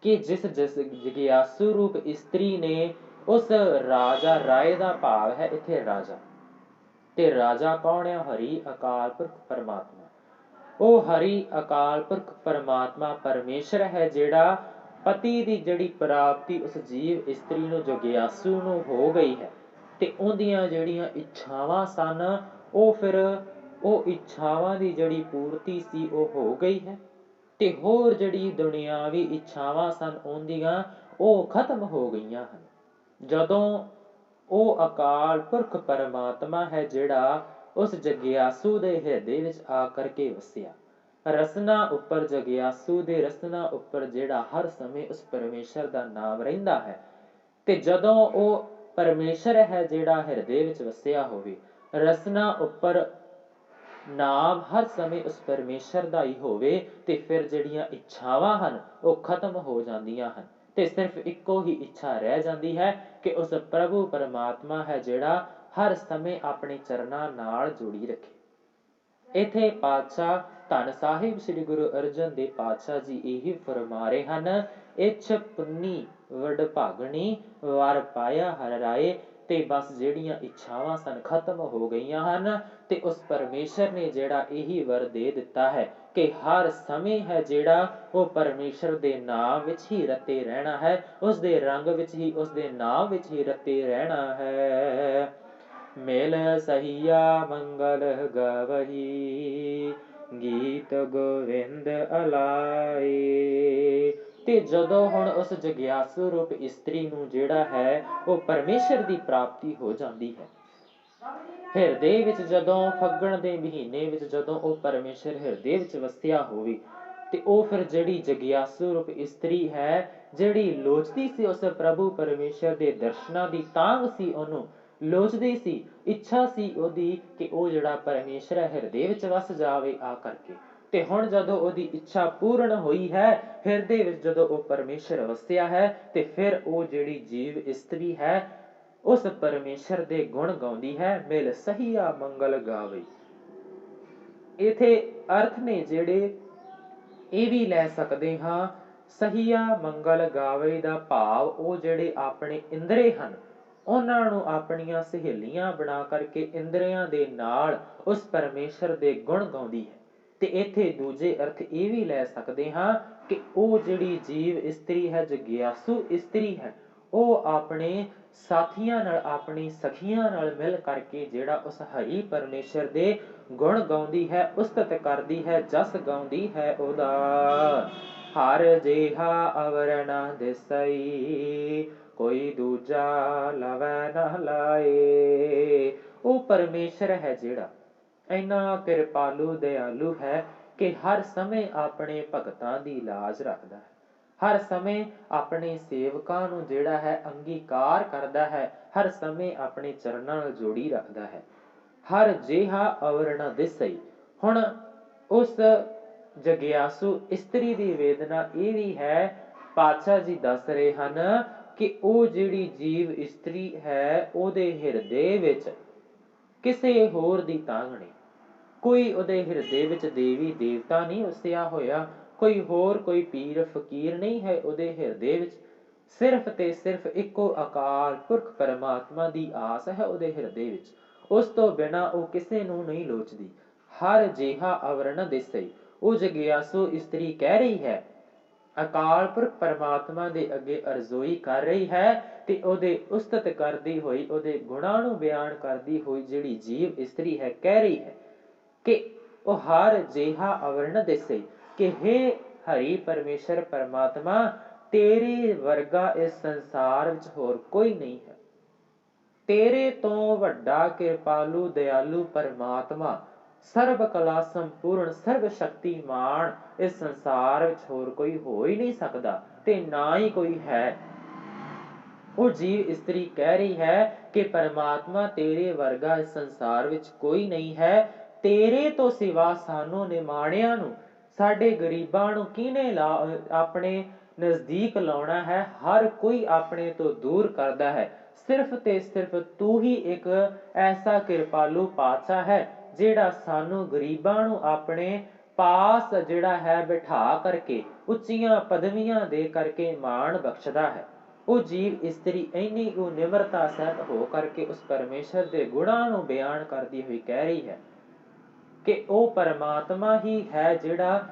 S1: ਕਿ ਜਿਸ ਜਗਿਆਸੂ ਰੂਪ ਇਸਤਰੀ ਨੇ ਉਸ ਰਾਜਾ, ਰਾਏ ਦਾ ਭਾਵ ਹੈ ਇੱਥੇ ਰਾਜਾ, ਤੇ ਰਾਜਾ ਕੌਣ ਹੈ? ਹਰੀ ਅਕਾਲ ਪੁਰਖ ਪਰਮਾਤਮਾ। ਉਹ ਹਰੀ ਅਕਾਲ ਪੁਰਖ ਪਰਮਾਤਮਾ ਪਰਮੇਸ਼ਰ ਹੈ ਜਿਹੜਾ ਪਤੀ ਦੀ ਜਿਹੜੀ ਪ੍ਰਾਪਤੀ ਉਸ ਜੀਵ ਇਸਤਰੀ ਨੂੰ, ਜਗਿਆਸੂ ਨੂੰ ਹੋ ਗਈ ਹੈ, ਤੇ ਉਹਦੀਆਂ ਜਿਹੜੀਆਂ ਇੱਛਾਵਾਂ ਸਨ ਉਹ ਫਿਰ ਉਹ ਇੱਛਾਵਾਂ ਦੀ ਜਿਹੜੀ ਪੂਰਤੀ ਸੀ ਉਹ ਹੋ ਗਈ ਹੈ, ਤੇ ਹੋਰ ਜਿਹੜੀ ਦੁਨਿਆਵੀ ਇੱਛਾਵਾਂ ਸਨ ਉਹਦੀਆਂ ਉਹ ਖਤਮ ਹੋ ਗਈਆਂ ਹਨ। ਜਦੋਂ ਉਹ ਅਕਾਲ ਪੁਰਖ ਪਰਮਾਤਮਾ ਹੈ ਜਿਹੜਾ ਉਸ ਜਗਿਆਸੂ ਦੇ ਹਿਰਦੇ ਵਿੱਚ ਆ ਕਰਕੇ ਵਸਿਆ, ਰਸਨਾ ਉੱਪਰ, ਜਗਿਆਸੂ ਦੇ ਰਸਨਾ ਉੱਪਰ ਜਿਹੜਾ ਹਰ ਸਮੇਂ ਉਸ ਪਰਮੇਸ਼ਰ ਦਾ ਨਾਮ ਰਹਿੰਦਾ ਹੈ, ਤੇ ਜਦੋਂ ਉਹ ਪਰਮੇਸ਼ਰ ਹੈ ਜਿਹੜਾ ਹਿਰਦੇ ਵਿੱਚ ਵਸਿਆ ਹੋਵੇ, ਰਸਨਾ ਉੱਪਰ ਨਾਮ ਹਰ ਸਮੇਂ ਉਸ ਪਰਮੇਸ਼ਰ ਦਾ ਹੀ ਹੋਵੇ, ਤੇ ਫਿਰ ਜਿਹੜੀਆਂ ਇੱਛਾਵਾਂ ਹਨ ਉਹ ਖਤਮ ਹੋ ਜਾਂਦੀਆਂ ਹਨ, ਤੇ ਸਿਰਫ ਇੱਕੋ ਹੀ ਇੱਛਾ ਰਹਿ ਜਾਂਦੀ ਹੈ ਕਿ ਉਸ ਪ੍ਰਭੂ ਪਰਮਾਤਮਾ ਹੈ ਜਿਹੜਾ ਹਰ ਸਮੇਂ ਆਪਣੇ ਚਰਨਾਂ ਨਾਲ ਜੋੜੀ ਰੱਖੇ। ਇੱਥੇ ਪਾਤਸ਼ਾਹ ਧੰਨ ਸਾਹਿਬ ਸ੍ਰੀ ਗੁਰੂ ਅਰਜਨ ਦੇਵ ਪਾਤਸ਼ਾਹ ਜੀ ਇਹੀ ਫਰਮਾ ਰਹੇ ਹਨ, ਇੱਛ ਪੁੰਨੀ ਵਡ ਭਾਗਣੀ, ਵਰ ਪਾਇਆ ਹਰ ਰਾਏ। ਤੇ ਬਸ ਜਿਹੜੀਆਂ ਇੱਛਾਵਾਂ ਸਨ ਖਤਮ ਹੋ ਗਈਆਂ ਹਨ, ਤੇ ਉਸ ਪਰਮੇਸ਼ਰ ਨੇ ਜਿਹੜਾ ਇਹੀ ਵਰ ਦੇ ਦਿੱਤਾ ਹੈ ਕਿ ਹਰ ਸਮੇਂ ਹੈ ਜਿਹੜਾ ਉਹ ਪਰਮੇਸ਼ਰ ਦੇ ਨਾਮ ਵਿੱਚ ਹੀ ਰਤੇ ਰਹਿਣਾ ਹੈ, ਉਸ ਦੇ ਰੰਗ ਵਿੱਚ ਹੀ, ਉਸ ਦੇ ਨਾਮ ਵਿੱਚ ਹੀ ਰਤੇ ਰਹਿਣਾ ਹੈ। ਮਿਲ ਸਹੀਆ ਮੰਗਲ ਗਵਹੀ, ਗੀਤ ਗੋਵਿੰਦ ਅਲਾਏ। ਤੇ ਜਦੋਂ ਹੁਣ ਉਸ ਜਗਿਆਸੂ ਰੂਪ ਇਸਤਰੀ ਨੂੰ ਜਿਹੜਾ ਹੈ ਉਹ ਪਰਮੇਸ਼ਰ ਦੀ ਪ੍ਰਾਪਤੀ ਹੋ ਜਾਂਦੀ ਹੈ, ਹਿਰਦੇ ਵਿੱਚ ਜਦੋਂ ਫੱਗਣ ਦੇ ਮਹੀਨੇ ਵਿੱਚ ਜਦੋਂ ਉਹ ਪਰਮੇਸ਼ਰ ਹਿਰਦੇ ਵਿੱਚ ਵਸਿਆ ਹੋਵੇ ਤੇ ਉਹ ਫਿਰ ਜਿਹੜੀ ਜਗਿਆਸੂ ਰੂਪ ਇਸਤਰੀ ਹੈ, ਜਿਹੜੀ ਲੋਚਦੀ ਸੀ ਉਸ ਪ੍ਰਭੂ ਪਰਮੇਸ਼ਰ ਦੇ ਦਰਸ਼ਨਾਂ ਦੀ, ਤਾਂਘ ਸੀ ਉਹਨੂੰ, ਲੋਚਦੀ ਸੀ, ਇੱਛਾ ਸੀ ਉਹਦੀ ਕਿ ਉਹ ਜਿਹੜਾ ਪਰਮੇਸ਼ਰ ਹੈ ਹਿਰਦੇ ਵਿੱਚ ਵਸ ਜਾਵੇ ਆ ਕਰਕੇ। ਤੇ ਹੁਣ ਜਦੋਂ ਉਹਦੀ ਇੱਛਾ ਪੂਰਨ ਹੋਈ ਹੈ, ਹਿਰਦੇ ਵਿੱਚ ਜਦੋਂ ਉਹ ਪਰਮੇਸ਼ਰ ਵਸਿਆ ਹੈ, ਤੇ ਫਿਰ ਉਹ ਜਿਹੜੀ ਜੀਵ ਇਸਤਰੀ ਹੈ ਉਸ ਪਰਮੇਸ਼ਰ ਦੇ ਗੁਣ ਗਾਉਂਦੀ ਹੈ, ਮਿਲ ਸਹੀਆ ਮੰਗਲ ਗਾਵੇ। ਇਥੇ ਅਰਥ ਨੇ ਜਿਹੜੇ ਇਹ ਵੀ ਲੈ ਸਕਦੇ ਹਾਂ, ਸਹੀਆ ਮੰਗਲ ਗਾਵੇ ਦਾ ਭਾਵ ਉਹ ਜਿਹੜੇ ਆਪਣੇ ਇੰਦਰੇ ਹਨ ਉਹਨਾਂ ਨੂੰ ਆਪਣੀਆਂ ਸਹੇਲੀਆਂ ਬਣਾ ਕਰਕੇ ਇੰਦਰੀਆਂ ਦੇ ਨਾਲ ਉਸ ਪਰਮੇਸ਼ਰ ਦੇ ਗੁਣ ਗਾਉਂਦੀ ਹੈ। ਤੇ ਇੱਥੇ ਦੂਜੇ ਅਰਥ ਇਹ ਵੀ ਲੈ ਸਕਦੇ ਹਾਂ ਕਿ ਉਹ ਜਿਹੜੀ ਜੀਵ ਇਸਤਰੀ ਹੈ, ਜਗਿਆਸੂ ਇਸਤਰੀ ਹੈ, ਉਹ ਆਪਣੇ ਸਾਥੀਆਂ ਨਾਲ, ਆਪਣੀ ਸਖੀਆਂ ਨਾਲ ਮਿਲ ਕਰਕੇ ਜਿਹੜਾ ਉਸ ਹਰੀ ਪਰਮੇਸ਼ਰ ਦੇ ਗੁਣ ਗਾਉਂਦੀ ਹੈ, ਉਸਤਤ ਕਰਦੀ ਹੈ, ਜਸ ਗਾਉਂਦੀ ਹੈ ਉਹਦਾ। ਹਰ ਜਿਹਾ ਅਵਰ ਨਾ ਦਿਸਈ, ਕੋਈ ਦੂਜਾ ਲਵੈ ਨਾ ਲਾਏ। ਉਹ ਪਰਮੇਸ਼ਰ ਹੈ ਜਿਹੜਾ ਇੰਨਾ ਕਿਰਪਾਲੂ ਦਇਆਲੂ ਹੈ ਕਿ ਹਰ ਸਮੇਂ ਆਪਣੇ ਭਗਤਾਂ ਦੀ ਲਾਜ ਰੱਖਦਾ ਹੈ, ਹਰ ਸਮੇਂ ਆਪਣੇ ਸੇਵਕਾਂ ਨੂੰ ਜਿਹੜਾ ਹੈ ਅੰਗੀਕਾਰ ਕਰਦਾ ਹੈ, ਹਰ ਸਮੇਂ ਆਪਣੇ ਚਰਨਾਂ ਨਾਲ ਜੋੜੀ ਰੱਖਦਾ ਹੈ। ਹਰ ਜਿਹਾ ਅਵਰ ਨਾ ਦਿਸਈ। ਹੁਣ ਉਸ ਜਗਿਆਸੂ ਇਸਤਰੀ ਦੀ ਵੇਦਨਾ ਇਹ ਵੀ ਹੈ, ਪਾਤਸ਼ਾਹ ਜੀ ਦੱਸ ਰਹੇ ਹਨ ਕਿ ਉਹ ਜਿਹੜੀ ਜੀਵ ਇਸਤਰੀ ਹੈ ਉਹਦੇ ਹਿਰਦੇ ਵਿੱਚ ਕਿਸੇ ਹੋਰ ਦੀ ਤਾਂਘ ਨਹੀਂ, ਕੋਈ ਉਹਦੇ ਹਿਰਦੇ ਵਿੱਚ ਦੇਵੀ ਦੇਵਤਾ ਨਹੀਂ ਵਸਿਆ ਹੋਇਆ, ਕੋਈ ਹੋਰ ਕੋਈ ਪੀਰ ਫਕੀਰ ਨਹੀਂ ਹੈ ਉਹਦੇ ਹਿਰਦੇ ਵਿੱਚ, ਸਿਰਫ ਤੇ ਸਿਰਫ ਇੱਕੋ ਅਕਾਲ ਪੁਰਖ ਪਰਮਾਤਮਾ ਦੀ ਆਸ ਹੈ ਉਹਦੇ ਹਿਰਦੇ ਵਿੱਚ, ਉਸ ਤੋਂ ਬਿਨਾਂ ਉਹ ਕਿਸੇ ਨੂੰ ਨਹੀਂ ਲੋਚਦੀ। ਹਰ ਜਿਹਾ ਅਵਰ ਨ ਦਿਸਈ। ਉਹ ਜਗਿਆਸੂ ਇਸਤਰੀ ਕਹਿ ਰਹੀ ਹੈ, ਅਕਾਲ ਪੁਰਖ ਪਰਮਾਤਮਾ ਦੇ ਅੱਗੇ ਅਰਜ਼ੋਈ ਕਰ ਰਹੀ ਹੈ ਤੇ ਉਹਦੇ ਉਸਤਤ ਕਰਦੀ ਹੋਈ, ਉਹਦੇ ਗੁਣਾਂ ਨੂੰ ਬਿਆਨ ਕਰਦੀ ਹੋਈ ਜਿਹੜੀ ਜੀਵ ਇਸਤਰੀ ਹੈ, ਕਹਿ ਰਹੀ ਹੈ ਕਿ ਉਹ ਹਰ ਜਿਹਾ ਅਵਰ ਨ ਦਿਸਈ, ਕਿ ਹੇ ਹਰੀ ਪਰਮੇਸ਼ਰ ਪਰਮਾਤਮਾ, ਤੇਰੇ ਵਰਗਾ ਇਸ ਸੰਸਾਰ ਵਿੱਚ ਹੋਰ ਕੋਈ ਨਹੀਂ ਹੈ। ਤੇਰੇ ਤੋਂ ਵੱਡਾ ਕਿਰਪਾਲੂ ਦਇਆਲੂ ਪਰਮਾਤਮਾ, ਸਰਬ ਕਲਾ ਸੰਪੂਰਨ, ਸਰਬ ਸ਼ਕਤੀਮਾਨ ਇਸ ਸੰਸਾਰ ਵਿੱਚ ਹੋਰ ਕੋਈ ਹੋ ਹੀ ਨਹੀਂ ਸਕਦਾ ਤੇ ਨਾ ਹੀ ਕੋਈ ਹੈ। ਉਹ ਜੀਵ ਇਸਤਰੀ ਕਹਿ ਰਹੀ ਹੈ ਕਿ ਪਰਮਾਤਮਾ ਤੇਰੇ ਵਰਗਾ ਇਸ ਸੰਸਾਰ ਵਿੱਚ ਕੋਈ ਨਹੀਂ ਹੈ, ਤੇਰੇ ਤੋਂ ਸਿਵਾ ਸਾਨੂੰ ਨਿਮਾਣਿਆਂ ਨੂੰ, ਸਾਡੇ ਗਰੀਬਾਂ ਨੂੰ ਕਿਹਨੇ ਆਪਣੇ ਨਜ਼ਦੀਕ ਲਾਉਣਾ ਹੈ। ਹਰ ਕੋਈ ਆਪਣੇ ਤੋਂ ਦੂਰ ਕਰਦਾ ਹੈ, ਸਿਰਫ ਤੇ ਸਿਰਫ ਤੂੰ ਹੀ ਇੱਕ ਐਸਾ ਕਿਰਪਾਲੂ ਪਾਤਸ਼ਾਹ ਹੈ ਜਿਹੜਾ ਸਾਨੂੰ ਗਰੀਬਾਂ ਨੂੰ ਆਪਣੇ ਪਾਸ ਜਿਹੜਾ ਹੈ ਬਿਠਾ ਕਰਕੇ, ਉੱਚੀਆਂ ਪਦਵੀਆਂ ਦੇ ਕਰਕੇ ਮਾਣ ਬਖਸ਼ਦਾ ਹੈ। ਉਹ ਜੀਵ ਇਸਤਰੀ ਇੰਨੀ ਕੁ ਨਿਮਰਤਾ ਸਹਿਤ ਹੋ ਕਰਕੇ ਉਸ ਪਰਮੇਸ਼ਰ ਦੇ ਗੁਣਾਂ ਨੂੰ ਬਿਆਨ ਕਰਦੀ ਹੋਈ ਕਹਿ ਰਹੀ ਹੈ ਕਿ ਉਹ ਪਰਮਾਤਮਾ ਹੀ ਹੈ ਜਿਹੜਾ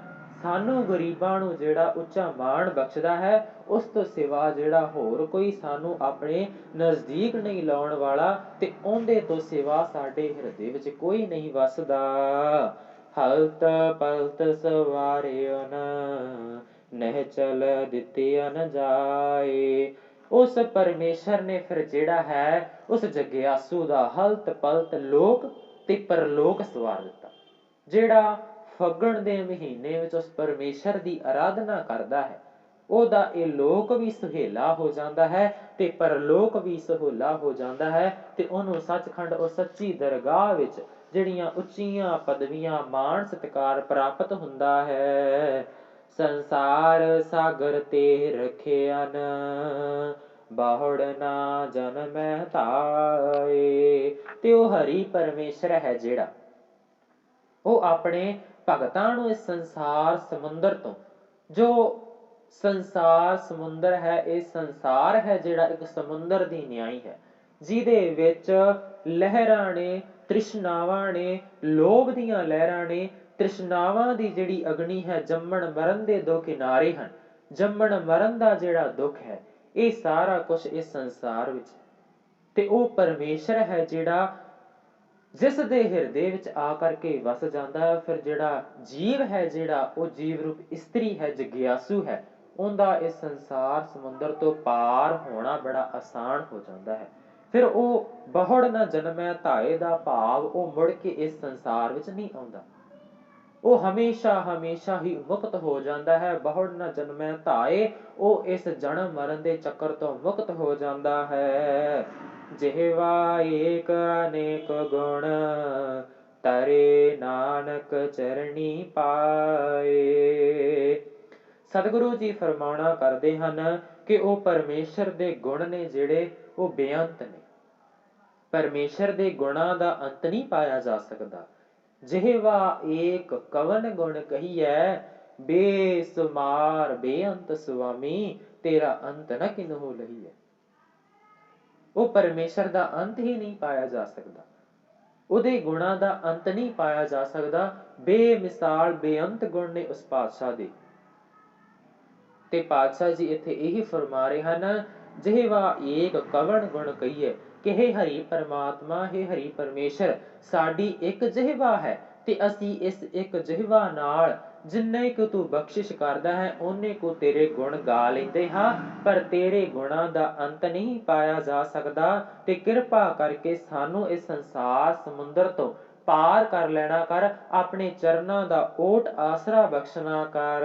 S1: ਸਾਨੂੰ ਗਰੀਬਾਂ ਨੂੰ ਜਿਹੜਾ ਉੱਚਾ ਮਾਣ ਬਖਸ਼ਦਾ ਹੈ, ਉਸ ਤੋਂ ਸਿਵਾ ਜਿਹੜਾ ਹੋਰ ਕੋਈ ਸਾਨੂੰ ਆਪਣੇ ਨਜ਼ਦੀਕ ਨਹੀਂ ਲਾਉਣ ਵਾਲਾ, ਤੇ ਉਹਦੇ ਤੋਂ ਸਿਵਾ ਸਾਡੇ ਹਿਰਦੇ ਵਿੱਚ ਕੋਈ ਨਹੀਂ ਵਸਦਾ। ਹਲਤ ਪਲਤ ਸਵਾਰਿਓ ਨ, ਨਹਿ ਚਲ ਦਿੱਤੀਆ ਨ ਜਾਏ। ਉਸ ਪਰਮੇਸ਼ਰ ਨੇ ਫਿਰ ਜਿਹੜਾ ਹੈ ਉਸ ਜਗਿਆਸੂ ਦਾ ਹਲਤ ਪਲਤ ਲੋਕ ਤੇ ਪਰਲੋਕ ਸਵਾਰ ਦਿੱਤਾ। ਜਿਹੜਾ ਫੱਗਣ ਦੇ ਮਹੀਨੇ ਵਿੱਚ ਉਸ ਪਰਮੇਸ਼ਰ ਦੀ ਆਰਾਧਨਾ ਕਰਦਾ ਹੈ, ਉਹਦਾ ਇਹ ਲੋਕ ਵੀ ਸੁਹੇਲਾ ਹੋ ਜਾਂਦਾ ਹੈ ਤੇ ਪਰਲੋਕ ਵੀ ਸੁਹੇਲਾ ਹੋ ਜਾਂਦਾ ਹੈ, ਤੇ ਉਹਨੂੰ ਸੱਚਖੰਡ ਉਹ ਸੱਚੀ ਦਰਗਾਹ ਵਿੱਚ ਜਿਹੜੀਆਂ ਉੱਚੀਆਂ ਪਦਵੀਆਂ, ਮਾਣ ਸਤਿਕਾਰ ਪ੍ਰਾਪਤ ਹੁੰਦਾ ਹੈ। ਸੰਸਾਰ ਸਾਗਰ ਤੇ ਰਖਿਆ ਨ, ਬਾਹੁੜ ਨਾ ਜਨਮੈ ਧਾਏ। ਤੇ ਉਹ ਹਰੀ ਪਰਮੇਸ਼ਰ ਹੈ ਜਿਹੜਾ ਉਹ ਆਪਣੇ ਭਗਤਾਂ ਨੂੰ ਇਸ ਸੰਸਾਰ ਸਮੁੰਦਰ ਤੋਂ, ਜੋ ਸੰਸਾਰ ਸਮੁੰਦਰ ਹੈ, ਇਹ ਸੰਸਾਰ ਹੈ ਜਿਹੜਾ ਇੱਕ ਸਮੁੰਦਰ ਦੀ ਨਿਆਈ ਹੈ, ਜਿਹਦੇ ਵਿੱਚ ਲਹਿਰਾਂ ਨੇ, ਤ੍ਰਿਸ਼ਨਾਵਾਂ ਨੇ, ਲੋਭ ਦੀਆਂ ਲਹਿਰਾਂ ਨੇ, ਤ੍ਰਿਸ਼ਨਾਵਾਂ ਦੀ ਜਿਹੜੀ ਅਗਨੀ ਹੈ, ਜੰਮਣ ਮਰਨ ਦੇ ਦੋ ਕਿਨਾਰੇ ਹਨ, ਜੰਮਣ ਮਰਨ ਦਾ ਜਿਹੜਾ ਦੁੱਖ ਹੈ, ਇਹ ਸਾਰਾ ਕੁਝ ਇਸ ਸੰਸਾਰ ਵਿੱਚ, ਤੇ ਉਹ ਪਰਮੇਸ਼ਰ ਹੈ ਜਿਹੜਾ ਜਿਸ ਦੇ ਹਿਰਦੇ ਵਿੱਚ ਆ ਕਰਕੇ ਵਸ ਜਾਂਦਾ ਹੈ। ਫਿਰ ਜਿਹੜਾ ਜੀਵ ਹੈ, ਜਿਹੜਾ ਉਹ ਜੀਵ ਰੂਪ ਇਸਤਰੀ ਹੈ, ਜਗਿਆਸੂ ਹੈ, ਉਹਦਾ ਇਸ ਸੰਸਾਰ ਸਮੁੰਦਰ ਤੋਂ ਪਾਰ ਹੋਣਾ ਬੜਾ ਆਸਾਨ ਹੋ ਜਾਂਦਾ ਹੈ। ਫਿਰ ਉਹ ਬਹੁੜ ਨਾ ਜਨਮੈ ਧਾਏ ਦਾ ਭਾਵ ਉਹ ਮੁੜ ਕੇ ਇਸ ਸੰਸਾਰ ਵਿੱਚ ਨਹੀਂ ਆਉਂਦਾ। ਉਹ ਹਮੇਸ਼ਾ ਹਮੇਸ਼ਾ ਹੀ ਮੁਕਤ ਹੋ ਜਾਂਦਾ ਹੈ। ਬਹੁੜ ਨਾ ਜਨਮੈ ਧਾਏ, ਉਹ ਇਸ ਜਨਮ ਮਰਨ ਦੇ ਚੱਕਰ ਤੋਂ ਮੁਕਤ ਹੋ ਜਾਂਦਾ ਹੈ। ਜਿਹਵਾ ਏਕ ਅਨੇਕ ਗੁਣ, ਤਰੇ ਨਾਨਕ ਚਰਣੀ ਪਾਏ। ਸਤਿਗੁਰੂ ਜੀ ਫਰਮਾਉਣਾ ਕਰਦੇ ਹਨ ਕਿ ਉਹ ਪਰਮੇਸ਼ਰ ਦੇ ਗੁਣ ਨੇ ਜਿਹੜੇ ਉਹ ਬੇਅੰਤ ਨੇ। ਪਰਮੇਸ਼ਰ ਦੇ ਗੁਣਾਂ ਦਾ ਅੰਤ ਨਹੀਂ ਪਾਇਆ ਜਾ ਸਕਦਾ। ਜਿਹਵਾ ਏਕ ਕਵਨ ਗੁਣ ਕਹੀਐ, ਬੇਸੁਮਾਰ ਬੇਅੰਤ ਸੁਆਮੀ, ਤੇਰਾ ਅੰਤ ਨ ਕਿਨਹੂ ਲਹੀਐ। ਉਹ ਪਰਮੇਸ਼ਰ ਦਾ ਅੰਤ ਹੀ ਨਹੀਂ ਪਾਇਆ ਜਾ ਸਕਦਾ, ਉਹਦੇ ਗੁਣਾਂ ਦਾ ਅੰਤ ਨਹੀਂ ਪਾਇਆ ਜਾ ਸਕਦਾ। ਬੇਮਿਸਾਲ ਬੇਅੰਤ ਗੁਣ ਨੇ ਉਸ ਪਾਤਸ਼ਾਹ ਦੇ। ਤੇ ਪਾਤਸ਼ਾਹ ਜੀ ਇੱਥੇ ਇਹੀ ਫਰਮਾ ਰਹੇ ਹਨ, ਜਿਹਵਾ ਏਕ ਕਵਨ ਗੁਣ ਕਹੀਏ ਕਿ ਹੇ ਹਰੀ ਪਰਮਾਤਮਾ, ਹੇ ਹਰੀ ਪਰਮੇਸ਼ਰ, ਸਾਡੀ ਇੱਕ ਜਿਹਵਾ ਹੈ ਤੇ ਅਸੀਂ ਇਸ ਇੱਕ ਜਿਹਵਾ ਨਾਲ ਜਿੰਨੇ ਕੁ ਤੂੰ ਬਖਸ਼ਿਸ਼ ਕਰਦਾ ਹੈ ਓਨੇ ਕੁ ਤੇਰੇ ਗੁਣ ਗਾ ਲੈਂਦੇ ਹਾਂ, ਪਰ ਤੇਰੇ ਗੁਣਾਂ ਦਾ ਅੰਤ ਨਹੀਂ ਪਾਇਆ ਜਾ ਸਕਦਾ। ਤੇ ਕਿਰਪਾ ਕਰਕੇ ਸਾਨੂੰ ਇਸ ਸੰਸਾਰ ਸਮੁੰਦਰ ਤੋਂ ਪਾਰ ਕਰ ਲੈਣਾ ਕਰ, ਆਪਣੇ ਚਰਨਾਂ ਦਾ ਓਟ ਆਸਰਾ ਬਖਸ਼ਣਾ ਕਰ।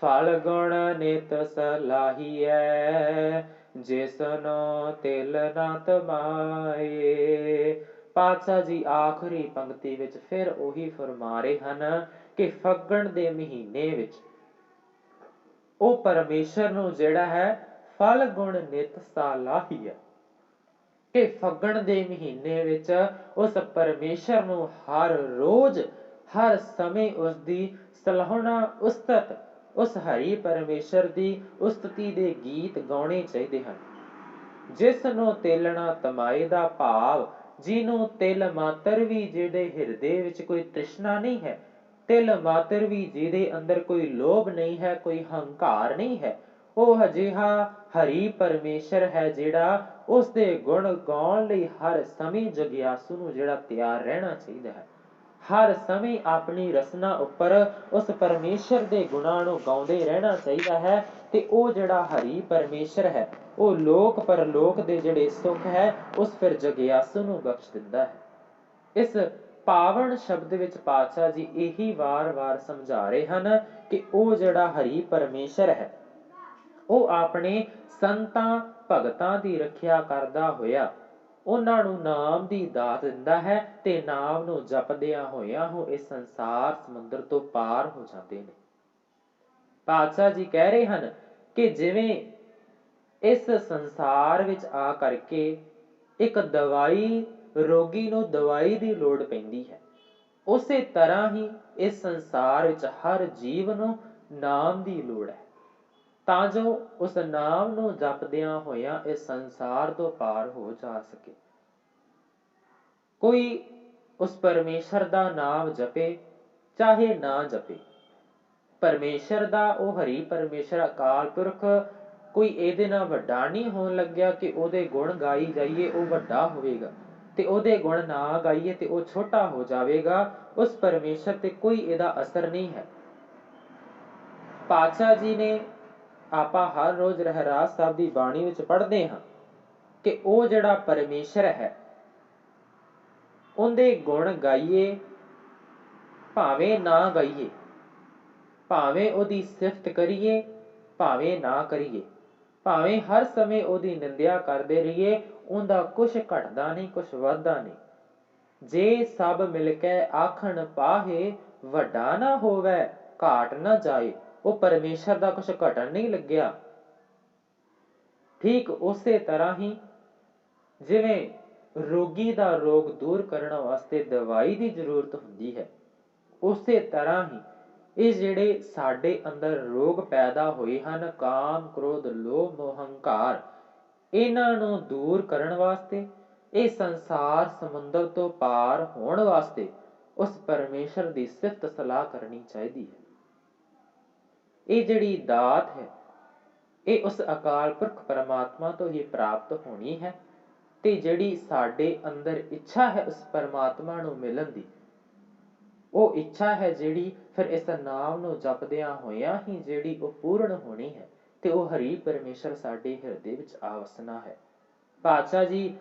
S1: ਫਲ ਗੁਣ ਨਿਤ ਸਲਾਹੀਐ, ਜਿਸਨੋ ਤਿਲ ਨਾ ਤਮਾਏ। ਪਾਤਸ਼ਾਹ ਜੀ ਆਖਰੀ ਪੰਕਤੀ ਵਿੱਚ ਫਿਰ ਉਹੀ ਫਰਮਾ ਰਹੇ ਹਨ ਕਿ ਫੱਗਣ ਦੇ ਮਹੀਨੇ ਵਿੱਚ ਉਹ ਪਰਮੇਸ਼ਰ ਨੂੰ ਜਿਹੜਾ ਹੈ ਫਲ ਗੁਣ ਨਿਤ ਸਲਾਹੀਐ, ਕਿ ਫੱਗਣ ਦੇ ਮਹੀਨੇ ਵਿੱਚ ਉਸ ਪਰਮੇਸ਼ਰ ਨੂੰ ਹਰ ਰੋਜ਼ ਹਰ ਸਮੇਂ ਉਸ ਦੀ ਸਲਾਹੁਣਾ ਉਸਤਤ, ਉਸ ਹਰੀ ਪਰਮੇਸ਼ਰ ਦੀ ਉਸਤਤੀ ਦੇ ਗੀਤ ਗਾਉਣੇ ਚਾਹੀਦੇ ਹਨ। ਜਿਸ ਨੂੰ ਤਿਲ ਨਾ ਤਮਾਏ ਦਾ ਭਾਵ, ਜਿਹਨੂੰ ਤਿਲ ਮਾਤਰ ਵੀ ਜਿਹਦੇ ਹਿਰਦੇ ਵਿੱਚ ਕੋਈ ਤ੍ਰਿਸ਼ਨਾ ਨਹੀਂ ਹੈ, ਤਿਲ ਮਾਤਰ ਵੀ ਜਿਹਦੇ ਅੰਦਰ ਕੋਈ ਲੋਭ ਨਹੀਂ ਹੈ, ਕੋਈ ਹੰਕਾਰ ਨਹੀਂ ਹੈ, ਉਹ ਅਜਿਹਾ ਹਰੀ ਪਰਮੇਸ਼ਰ ਹੈ ਜਿਹੜਾ ਉਸ ਦੇ ਗੁਣ ਗਾਉਣ ਲਈ ਹਰ ਸਮੇਂ ਜਗਿਆਸੂ ਨੂੰ ਜਿਹੜਾ ਤਿਆਰ ਰਹਿਣਾ ਚਾਹੀਦਾ ਹੈ। ਹਰ ਸਮੇਂ ਆਪਣੀ ਰਸਨਾ ਉੱਪਰ ਉਸ ਪਰਮੇਸ਼ਰ ਦੇ ਗੁਣਾਂ ਨੂੰ ਗਾਉਂਦੇ ਰਹਿਣਾ ਚਾਹੀਦਾ ਹੈ। ਤੇ ਉਹ ਜਿਹੜਾ ਹਰੀ ਪਰਮੇਸ਼ਰ ਹੈ ਉਹ ਲੋਕ ਪਰਲੋਕ ਦੇ ਜਿਹੜੇ ਸੁੱਖ ਹੈ ਉਸ ਫਿਰ ਜਗਿਆਸੂ ਨੂੰ ਬਖਸ਼ ਦਿੰਦਾ ਹੈ। ਇਸ ਪਾਵਨ ਸ਼ਬਦ ਵਿੱਚ ਪਾਤਸ਼ਾਹ ਜੀ ਇਹੀ ਵਾਰ-ਵਾਰ ਸਮਝਾ ਰਹੇ ਹਨ ਕਿ ਉਹ ਜਿਹੜਾ ਹਰੀ ਪਰਮੇਸ਼ਰ ਹੈ ਉਹ ਆਪਣੇ ਸੰਤਾਂ ਭਗਤਾਂ ਦੀ ਰੱਖਿਆ ਕਰਦਾ ਹੋਇਆ ਉਹਨਾਂ ਨੂੰ ਨਾਮ ਦੀ ਦਾਤ ਦਿੰਦਾ ਹੈ ਤੇ ਨਾਮ ਨੂੰ ਜਪਦਿਆਂ ਹੋਇਆਂ ਉਹ ਇਸ ਸੰਸਾਰ ਸਮੁੰਦਰ ਤੋਂ ਪਾਰ ਹੋ ਜਾਂਦੇ ਨੇ। ਪਾਤਸ਼ਾਹ ਜੀ ਕਹਿ ਰਹੇ ਹਨ ਕਿ ਜਿਵੇਂ ਇਸ ਸੰਸਾਰ ਵਿੱਚ ਆ ਕਰਕੇ ਇੱਕ ਦਵਾਈ, ਰੋਗੀ ਨੂੰ ਦਵਾਈ ਦੀ ਲੋੜ ਪੈਂਦੀ ਹੈ, ਉਸੇ ਤਰ੍ਹਾਂ ਹੀ ਇਸ ਸੰਸਾਰ ਵਿੱਚ ਹਰ ਜੀਵ ਨੂੰ ਨਾਮ ਦੀ ਲੋੜ ਹੈ, ਤਾਂ ਜੋ ਉਸ ਨਾਮ ਨੂੰ ਜਪਦਿਆਂ ਹੋਇਆਂ ਇਸ ਸੰਸਾਰ ਤੋਂ ਪਾਰ ਹੋ ਜਾ ਸਕੇ। ਕੋਈ ਉਸ ਪਰਮੇਸ਼ਰ ਦਾ ਨਾਮ ਜਪੇ ਚਾਹੇ ਨਾ ਜਪੇ, ਪਰਮੇਸ਼ਰ ਦਾ ਉਹ ਹਰੀ ਪਰਮੇਸ਼ਰ ਅਕਾਲ ਪੁਰਖ ਕੋਈ ਇਹਦੇ ਨਾਲ ਵੱਡਾ ਨਹੀਂ ਹੋਣ ਲੱਗਿਆ ਕਿ ਉਹਦੇ ਗੁਣ ਗਾਈ ਜਾਈਏ ਉਹ ਵੱਡਾ ਹੋਵੇਗਾ ਤੇ ਉਹਦੇ ਗੁਣ ਨਾ ਗਾਈਏ ਤੇ ਉਹ ਛੋਟਾ ਹੋ ਜਾਵੇਗਾ। ਉਸ ਪਰਮੇਸ਼ਰ ਤੇ ਕੋਈ ਇਹਦਾ ਅਸਰ ਨਹੀਂ ਹੈ। ਪਾਤਸ਼ਾਹ ਜੀ ਨੇ ਆਪਾਂ ਹਰ ਰੋਜ਼ ਰਹਿਰਾਸ ਸਾਹਿਬ ਦੀ ਬਾਣੀ ਵਿੱਚ ਪੜ੍ਹਦੇ ਹਾਂ ਕਿ ਉਹ ਜਿਹੜਾ ਪਰਮੇਸ਼ਰ ਹੈ ਉਹਦੇ ਗੁਣ ਗਾਈਏ ਭਾਵੇਂ ਨਾ ਗਾਈਏ, ਭਾਵੇਂ ਉਹਦੀ ਸਿਫਤ ਕਰੀਏ ਭਾਵੇਂ ਨਾ ਕਰੀਏ, ਭਾਵੇਂ ਹਰ ਸਮੇਂ ਉਹਦੀ ਨਿੰਦਿਆ ਕਰਦੇ ਰਹੀਏ, ਉਹਦਾ ਕੁਛ ਘਟਦਾ ਨਹੀਂ ਕੁਛ ਵੱਧਦਾ ਨਹੀਂ। ਜੇ ਸਭ ਮਿਲ ਕੇ ਆਖਣ ਪਾਹੇ, ਵੱਡਾ ਨਾ ਹੋਵੇ ਘਾਟ ਨਾ ਜਾਏ, ਉਹ ਪਰਮੇਸ਼ਰ ਦਾ ਕੁਛ ਘਟਣ ਨਹੀਂ ਲੱਗਿਆ। ਠੀਕ ਉਸੇ ਤਰ੍ਹਾਂ ਹੀ ਜਿਵੇਂ ਰੋਗੀ ਦਾ ਰੋਗ ਦੂਰ ਕਰਨ ਵਾਸਤੇ ਦਵਾਈ ਦੀ ਜ਼ਰੂਰਤ ਹੁੰਦੀ ਹੈ, ਉਸੇ ਤਰ੍ਹਾਂ ਹੀ ਇਹ ਜਿਹੜੇ ਸਾਡੇ ਅੰਦਰ ਰੋਗ ਪੈਦਾ ਹੋਏ ਹਨ, ਕਾਮ ਕ੍ਰੋਧ ਲੋਭ ਮੋਹ ਹੰਕਾਰ, ਇਹਨਾਂ ਨੂੰ ਦੂਰ ਕਰਨ ਵਾਸਤੇ, ਇਹ ਸੰਸਾਰ ਸਮੁੰਦਰ ਤੋਂ ਪਾਰ ਹੋਣ ਵਾਸਤੇ ਉਸ ਪਰਮੇਸ਼ਰ ਦੀ ਸਿਫਤ ਸਲਾਹ ਕਰਨੀ ਚਾਹੀਦੀ ਹੈ। ਇਹ ਜਿਹੜੀ ਦਾਤ ਹੈ ਇਹ ਉਸ ਅਕਾਲ ਪੁਰਖ ਪਰਮਾਤਮਾ ਤੋਂ ਹੀ ਪ੍ਰਾਪਤ ਹੋਣੀ ਹੈ ਤੇ ਜਿਹੜੀ ਸਾਡੇ ਅੰਦਰ ਇੱਛਾ ਹੈ ਉਸ ਪਰਮਾਤਮਾ ਨੂੰ ਮਿਲਣ ਦੀ, ਉਹ ਇੱਛਾ ਹੈ ਜਿਹੜੀ ਫਿਰ ਇਸ ਨਾਮ ਨੂੰ ਜਪਦਿਆਂ ਹੋਇਆਂ ਹੀ ਜਿਹੜੀ ਉਹ ਪੂਰਨ ਹੋਣੀ ਹੈ ਤੇ ਉਹ ਹਰੀ ਪਰਮੇਸ਼ਰ ਸਾਡੇ ਹਿਰਦੇ ਵਿੱਚ ਆ ਵਸਣਾ ਹੈ। ਪਾਤਸ਼ਾਹ ਜੀ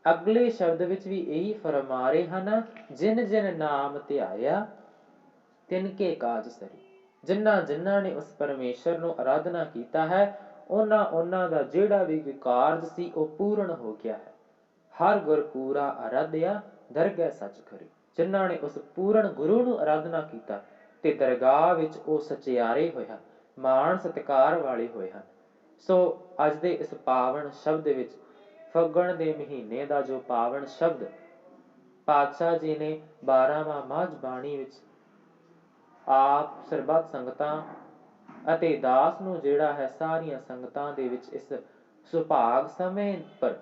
S1: ਅਗਲੇ ਸ਼ਬਦ ਵਿੱਚ ਵੀ ਇਹੀ ਫਰਮਾ ਰਹੇ ਹਨ, ਜਿਨ ਜਿਨ ਨਾਮ ਧਿਆਇਆ ਤਿਨ ਕੇ ਕਾਜ ਸਰੀ। ਜਿਨ੍ਹਾਂ ਜਿਨ੍ਹਾਂ ਨੇ ਉਸ ਪਰਮੇਸ਼ਰ ਨੂੰ ਆਰਾਧਨਾ ਕੀਤਾ ਹੈ, ਉਹਨਾਂ ਦਾ ਜਿਹੜਾ ਵੀ ਕਾਰਜ ਸੀ ਉਹ ਪੂਰਨ ਹੋ ਗਿਆ ਹੈ। ਹਰ ਗੁਰ ਪੂਰਾ ਆਰਾਧਿਆ ਦਰਗਹਿ ਸੱਚ ਖਰੀ। ਜਿਨ੍ਹਾਂ ਨੇ ਉਸ ਪੂਰਨ ਗੁਰੂ ਨੂੰ ਆਰਾਧਨਾ ਕੀਤਾ ਤੇ ਦਰਗਾਹ ਵਿੱਚ ਉਹ ਸਚਿਆਰੇ ਹੋਏ ਹਨ, ਮਾਣ ਸਤਿਕਾਰ ਵਾਲੇ ਹੋਏ ਹਨ। ਸੋ ਅੱਜ ਦੇ ਇਸ ਪਾਵਨ ਸ਼ਬਦ ਵਿੱਚ ਫੱਗਣ ਦੇ ਮਹੀਨੇ ਦਾ ਜੋ ਪਾਵਨ ਸ਼ਬਦ ਪਾਤਸ਼ਾਹ ਜੀ ਨੇ 12ਵਾਂ ਮਾਝ ਬਾਣੀ ਵਿੱਚ ਆਪ ਸਰਬੱਤ ਸੰਗਤਾਂ ਅਤੇ ਦਾਸ ਨੂੰ ਜਿਹੜਾ ਹੈ ਸਾਰੀਆਂ ਸੰਗਤਾਂ ਦੇ ਵਿੱਚ ਇਸ ਸੁਭਾਗ ਸਮੇਂ ਪਰ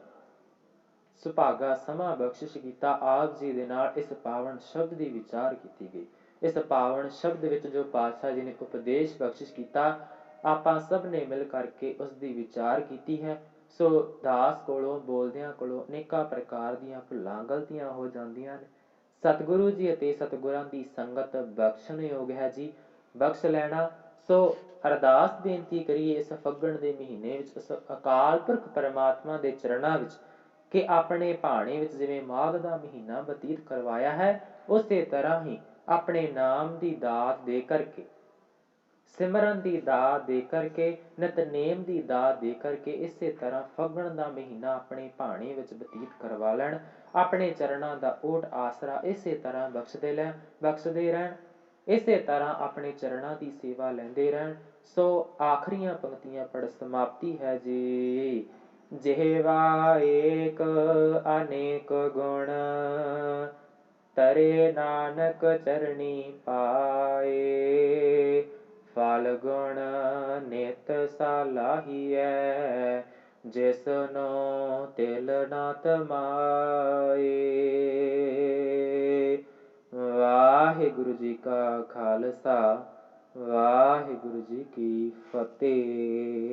S1: ਸੁਭਾਗਾ ਸਮਾਂ ਬਖਸ਼ਿਸ਼ ਕੀਤਾ, ਆਪ ਜੀ ਦੇ ਨਾਲ ਇਸ ਪਾਵਨ ਸ਼ਬਦ ਦੀ ਵਿਚਾਰ ਕੀਤੀ ਗਈ। ਇਸ ਪਾਵਨ ਸ਼ਬਦ ਵਿੱਚ ਜੋ ਪਾਤਸ਼ਾਹ ਜੀ ਨੇ ਉਪਦੇਸ਼ ਬਖਸ਼ਿਸ਼ ਕੀਤਾ, ਆਪਾਂ ਸਭ ਨੇ ਮਿਲ ਕਰਕੇ ਉਸ ਦੀ ਵਿਚਾਰ ਕੀਤੀ ਹੈ। ਸੋ ਦਾਸ ਕੋਲੋਂ ਬੋਲਦਿਆਂ ਕੋਲੋਂ ਅਨੇਕਾਂ ਪ੍ਰਕਾਰ ਦੀਆਂ ਭੁੱਲਾਂ ਗਲਤੀਆਂ ਹੋ ਜਾਂਦੀਆਂ ਨੇ। ਸਤਿਗੁਰੂ ਜੀ ਅਤੇ ਸਤਿਗੁਰਾਂ ਦੀ ਸੰਗਤ ਬਖਸ਼ਣਯੋਗ ਹੈ ਜੀ, ਬਖਸ਼ ਲੈਣਾ। ਸੋ ਅਰਦਾਸ ਬੇਨਤੀ ਕਰੀਏ ਇਸ ਫੱਗਣ ਦੇ ਮਹੀਨੇ ਵਿੱਚ ਉਸ ਅਕਾਲ ਪੁਰਖ ਪਰਮਾਤਮਾ ਦੇ ਚਰਨਾਂ ਵਿੱਚ ਕਿ ਆਪਣੇ ਭਾਣੇ ਵਿੱਚ ਜਿਵੇਂ ਮਾਘ ਦਾ ਮਹੀਨਾ ਬਤੀਤ ਕਰਵਾਇਆ ਹੈ, ਉਸੇ ਤਰ੍ਹਾਂ ਹੀ ਆਪਣੇ ਨਾਮ ਦੀ ਦਾਤ ਦੇ ਕਰਕੇ, ਸਿਮਰਨ ਦੀ ਦਾਤ ਦੇ ਕਰਕੇ, ਨਿਤਨੇਮ ਦੀ ਦਾਤ ਦੇ ਕਰਕੇ ਇਸੇ ਤਰ੍ਹਾਂ ਫੱਗਣ ਦਾ ਮਹੀਨਾ ਆਪਣੇ ਭਾਣੇ ਵਿੱਚ ਬਤੀਤ ਕਰਵਾ ਲੈਣ। ਆਪਣੇ ਚਰਨਾਂ ਦਾ ਓਟ ਆਸਰਾ ਇਸੇ ਤਰ੍ਹਾਂ ਬਖਸ਼ਦੇ ਰਹਿਣ, ਇਸੇ ਤਰ੍ਹਾਂ ਆਪਣੇ ਚਰਨਾਂ ਦੀ ਸੇਵਾ ਲੈਂਦੇ ਰਹਿਣ। ਸੋ ਆਖਰੀਆਂ ਪੰਕਤੀਆਂ ਪੜ ਸਮਾਪਤੀ ਹੈ ਜੀ। ਜਿਹਵਾ ਏਕ ਅਨੇਕ ਗੁਣ ਤਰੇ ਨਾਨਕ ਚਰਣੀ ਪਾਏ। ਫਲ ਗੁਣ ਨਿਤ ਸਲਾਹੀਐ ਜਿਸਨੋ ਤਿਲ ਨਾ ਤਮਾਏ। ਵਾਹਿਗੁਰੂ ਜੀ ਕਾ ਖਾਲਸਾ, ਵਾਹਿਗੁਰੂ ਜੀ ਕੀ ਫਤਿਹ।